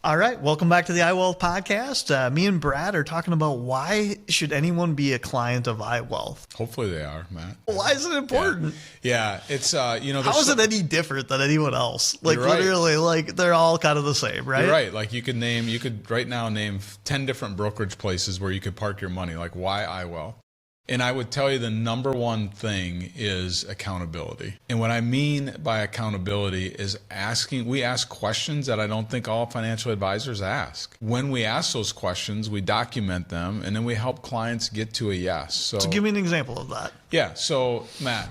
All right, welcome back to the iWealth podcast. Me and Brad are talking about why should anyone be a client of iWealth? Hopefully they are, Matt. Why is it important? Yeah, it's how is it any different than anyone else? Like literally, like they're all kind of the same, right? You're right. Like you could right now name 10 different brokerage places where you could park your money. Like why iWealth? And I would tell you the number one thing is accountability. And what I mean by accountability is we ask questions that I don't think all financial advisors ask. When we ask those questions, we document them, and then we help clients get to a yes. So give me an example of that. Yeah. So Matt,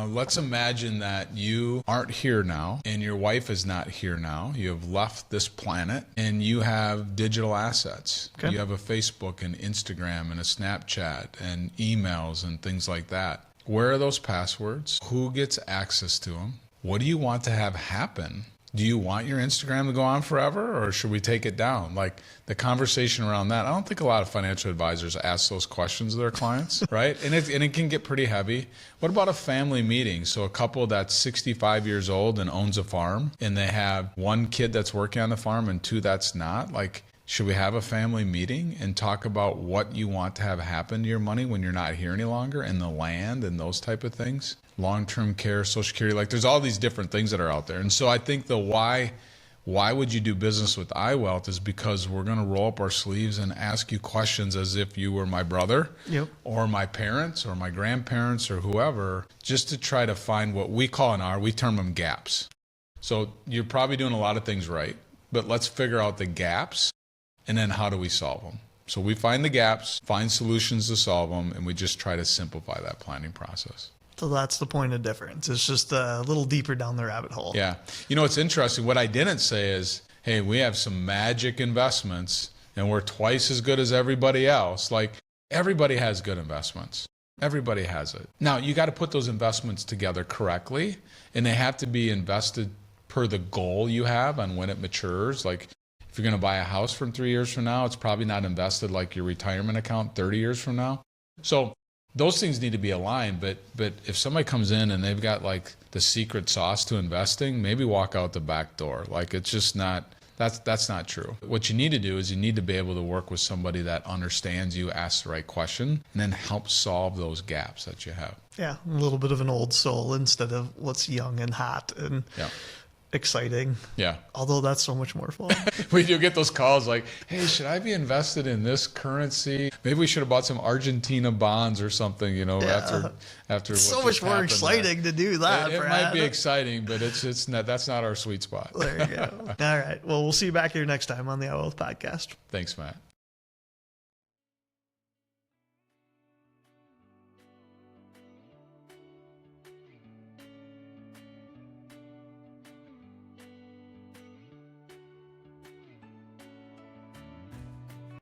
let's imagine that you aren't here now and your wife is not here now. You have left this planet and you have digital assets. Okay. You have a Facebook and Instagram and a Snapchat and emails and things like that. Where are those passwords? Who gets access to them? What do you want to have happen? Do you want your Instagram to go on forever, or should we take it down? Like the conversation around that, I don't think a lot of financial advisors ask those questions of their clients, right? And it can get pretty heavy. What about a family meeting? So a couple that's 65 years old and owns a farm, and they have one kid that's working on the farm and two that's not. Like, should we have a family meeting and talk about what you want to have happen to your money when you're not here any longer, and the land and those type of things? Long-term care, Social Security, like there's all these different things that are out there. And so I think the why would you do business with iWealth is because we're going to roll up our sleeves and ask you questions as if you were my brother or my parents or my grandparents or whoever, just to try to find what we call we term them gaps. So you're probably doing a lot of things right, but let's figure out the gaps and then how do we solve them? So we find the gaps, find solutions to solve them, and we just try to simplify that planning process. So that's the point of difference. It's just a little deeper down the rabbit hole. Yeah. You know, it's interesting. What I didn't say is, hey, we have some magic investments and we're twice as good as everybody else. Like everybody has good investments. Everybody has it. Now, you got to put those investments together correctly, and they have to be invested per the goal you have on when it matures. Like if you're going to buy a house from 3 years from now, it's probably not invested like your retirement account 30 years from now. So those things need to be aligned, but if somebody comes in and they've got like the secret sauce to investing, maybe walk out the back door. Like it's just not, that's not true. What you need to do is you need to be able to work with somebody that understands you, asks the right question, and then help solve those gaps that you have. Yeah, a little bit of an old soul instead of what's young and hot and exciting. Yeah. Although that's so much more fun. We do get those calls like, hey, should I be invested in this currency? Maybe we should have bought some Argentina bonds or something, you know, after it's so much more exciting to do that. It might be exciting, but it's not, that's not our sweet spot. There you go. All right. Well, we'll see you back here next time on the iWealth podcast. Thanks, Matt.